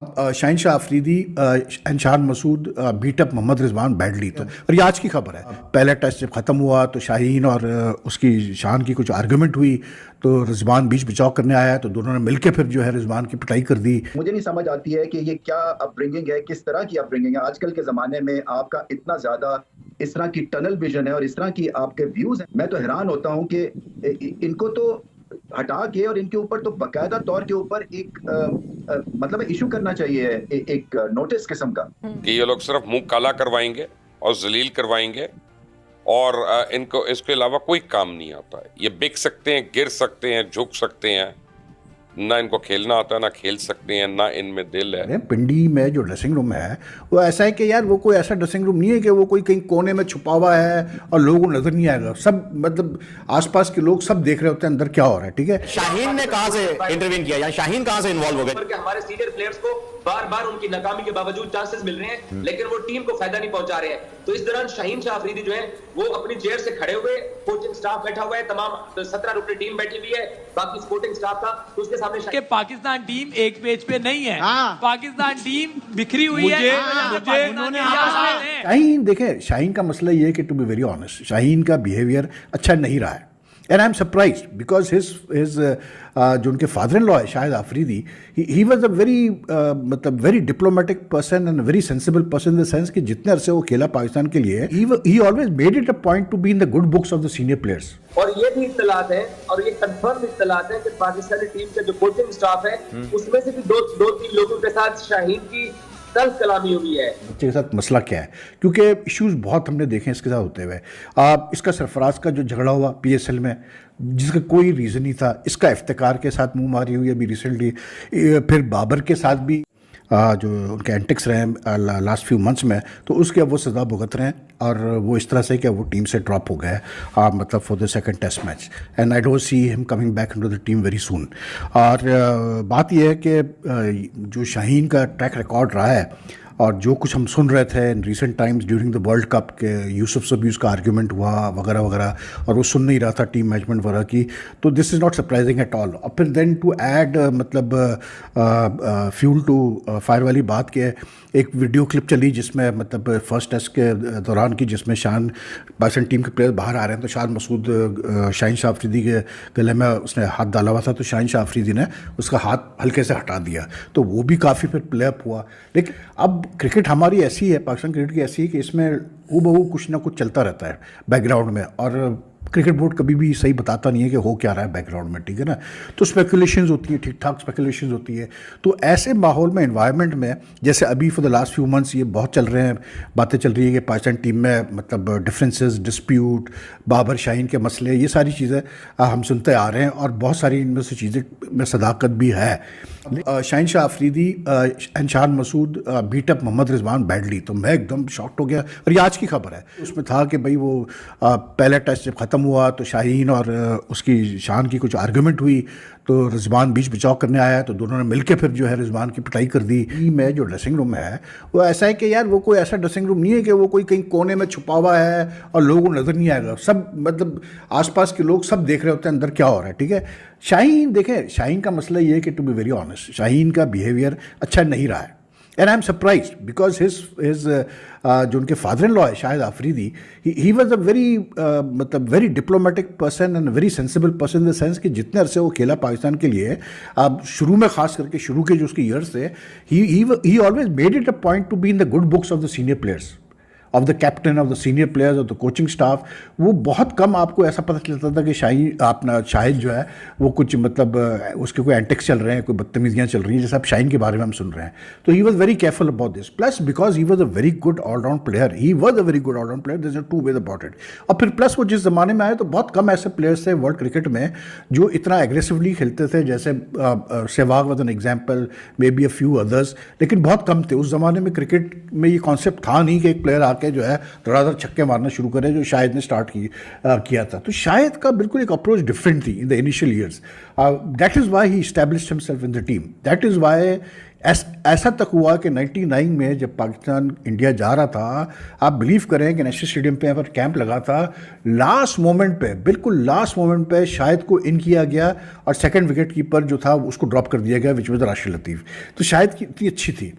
Shaheen Shah Afridi and Shan Masood beat up Mohammad Rizwan badly. तो और ये आज की खबर है। पहला टेस्ट जब ख़त्म हुआ तो शाहीन और उसकी शान की कुछ आर्गुमेंट हुई, तो रिजवान बीच बचाव करने आया, तो दोनों ने मिलकर फिर जो है रिजवान की पिटाई कर दी। मुझे नहीं समझ आती है कि ये क्या अपब्रिंगिंग है, किस तरह की अपब्रिंगिंग है। आजकल के ज़माने में आपका इतना ज़्यादा इस तरह की टनल विजन है और इस तरह की आपके व्यूज़ हैं। मैं तो हैरान होता हूँ कि इनको तो हटा के और इनके ऊपर तो बाकायदा तौर के ऊपर एक मतलब इशू करना चाहिए, एक नोटिस किस्म का कि ये लोग सिर्फ मुंह काला करवाएंगे और जलील करवाएंगे और इनको इसके अलावा कोई काम नहीं आता है। ये बिक सकते हैं, गिर सकते हैं, झुक सकते हैं, ना इनको खेलना आता है, ना खेल सकते हैं, ना इनमें दिल है। पिंडी में जो ड्रेसिंग रूम है वो ऐसा है कि यार वो कोई ऐसा ड्रेसिंग रूम नहीं है कि वो कोई कहीं कोने में छुपा हुआ है और लोगों को नजर नहीं आएगा। सब मतलब आसपास के लोग सब देख रहे होते हैं अंदर क्या हो रहा है। ठीक है, शाहीन ने कहां से इंटरवीन किया, या शाहीन कहां से इन्वॉल्व हो गए? हमारे सीनियर प्लेयर्स को बार बार उनकी नाकामी के बावजूद चांसेस मिल रहे हैं, लेकिन वो टीम को फायदा नहीं पहुंचा रहे हैं। तो इस दौरान शाहीन शाह अफरीदी जो है वो अपनी चेयर से खड़े हुए, कोचिंग स्टाफ बैठा हुआ है, तमाम 17 रुपये टीम बैठी हुई है, बाकी सपोर्टिंग स्टाफ था, तो उसके सामने पाकिस्तान टीम एक पेज पे नहीं है। पाकिस्तान टीम बिखरी हुई है। शाहीन देखें, शाहीन का मसला ये है कि to be very honest Shaheen का बिहेवियर अच्छा नहीं रहा है। And I am surprise because his जो उनके फादर इन लॉ है Shahid Afridi, he was a very मतलब very diplomatic person and very sensible person in the sense कि जितने अरसे वो खेला पाकिस्तान के लिए, he always made it a point to be in the good books of the senior players. और ये भी इत्तलात है और ये कंफर्म इत्तलात है कि पाकिस्तानी टीम का जो कोचिंग स्टाफ है उसमें से भी दो तीन लोगों के साथ शाहीन की तल्ख कलामी हुई है। बच्चे के साथ मसला क्या है, क्योंकि इश्यूज बहुत हमने देखे हैं इसके साथ होते हुए। इसका सरफराज का जो झगड़ा हुआ PSL में जिसका कोई रीज़न नहीं था, इसका इफ्तिकार के साथ मुंह मारी हुई अभी रिसेंटली, फिर बाबर के साथ भी जो उनके एंटिक्स रहे हैं लास्ट फ्यू मंथ्स में, तो उसके अब वो सज़ा भुगत रहे हैं और वो इस तरह से कि वो टीम से ड्रॉप हो गए मतलब for the second test match, and I don't see him coming back into the team very soon. और बात यह है कि जो शाहीन का ट्रैक रिकॉर्ड रहा है और जो कुछ हम सुन रहे थे in recent times during the world cup के यूसुफ सबीज़ का आर्ग्यूमेंट हुआ वगैरह वगैरह, और वो सुन नहीं रहा था टीम मैनेजमेंट वगैरह की, तो this is not surprising at all. और फिर देन टू ऐड मतलब फ्यूल टू फायर वाली बात के एक वीडियो क्लिप चली जिसमें मतलब फर्स्ट टेस्ट के दौरान की, जिसमें शान पाकिस्तान टीम के प्लेयर बाहर आ रहे हैं, तो शान मसूद शाहीन शाह अफरीदी के गले में उसने हाथ डाला हुआ था, तो शाहीन शाह अफरीदी ने उसका हाथ हल्के से हटा दिया, तो वो भी काफ़ी फिर प्ले अप हुआ। लेकिन अब क्रिकेट हमारी ऐसी है, पाकिस्तान क्रिकेट की ऐसी है कि इसमें हूबहू कुछ ना कुछ चलता रहता है बैकग्राउंड में, और क्रिकेट बोर्ड कभी भी सही बताता नहीं है कि हो क्या रहा है बैकग्राउंड में। ठीक है ना, तो स्पेकुलेशंस होती हैं, ठीक ठाक स्पेकुलेशंस होती है। तो ऐसे माहौल में, एनवायरनमेंट में, जैसे अभी for the last few months ये बहुत चल रहे हैं, बातें चल रही है कि पाकिस्तान टीम में मतलब डिफरेंसेस, डिस्प्यूट, बाबर शाहीन के मसले, ये सारी चीज़ें हम सुनते आ रहे हैं, और बहुत सारी इनमें से चीज़ें में सदाकत भी है। Shaheen Shah Afridi and Shan Masood beat up Mohammad Rizwan badly, तो मैं एकदम शॉक्ड हो गया। और ये आज की खबर है, उसमें था कि भाई वो पहला टेस्ट जब ख़त्म हुआ तो शाहीन और उसकी शान की कुछ आर्गुमेंट हुई, तो रिजवान बीच बचाव करने आया, तो दोनों ने मिलकर फिर जो है रिजवान की पिटाई कर दी। में जो ड्रेसिंग रूम है वो ऐसा है कि यार वो कोई ऐसा ड्रेसिंग रूम नहीं है कि वो कोई कहीं कोने में छुपा हुआ है और लोगों को नज़र नहीं आएगा। सब मतलब आसपास के लोग सब देख रहे होते हैं अंदर क्या हो रहा है। ठीक है, शाहीन देखें, शाहीन का मसला ये है कि to be very honest Shaheen का बिहेवियर अच्छा नहीं रहा है। And I am surprise because his जो उनके फादर इन लॉ है Shahid Afridi, he was a very मतलब very diplomatic person and very sensible person in the sense कि जितने अरसे वो खेला पाकिस्तान के लिए, शुरू में खास करके शुरू के जो उसके ईयर्स थे, ही always made it a point to be in the good books of the senior players, of the captain, of the senior players, of the coaching staff. वो बहुत कम आपको ऐसा पता चलता था कि शाहिद जो है वो कुछ मतलब उसके कोई एंटिक्स चल रहे हैं, कोई बदतमीजियाँ चल रही हैं, जैसे अब शाहीन के बारे में हम सुन रहे हैं। तो he was very careful about this, plus because he was a very good allround player, he was a very good allround player, this is two way about it. और फिर प्लस वो जिस ज़माने में आए तो बहुत कम ऐसे प्लेयर्स थे वर्ल्ड क्रिकेट में जो इतना एग्रेसिवली खेलते थे, जैसे Sehwag was an example, may be a few others, लेकिन बहुत कम थे। उस ज़माने में क्रिकेट में ये कॉन्सेप्ट था नहीं कि एक प्लेयर आके जो है धड़ाधड़ छक्के मारना शुरू करे, जो शाहिद ने स्टार्ट किया था। तो शाहिद का बिल्कुल एक अप्रोच डिफरेंट थी in the initial years. That is why he established himself in the team, that is why ऐसा तक हुआ कि 99 में जब पाकिस्तान इंडिया जा रहा था, आप बिलीव करें कि नेशनल स्टेडियम पे यहाँ पर कैंप लगा था, लास्ट मोमेंट पे, बिल्कुल लास्ट मोमेंट पे शाहिद को इन किया गया और सेकंड विकेट कीपर जो था उसको ड्रॉप कर दिया गया, विच वॉज राशिद लतीफ़। तो शाहिद की इतनी अच्छी थी।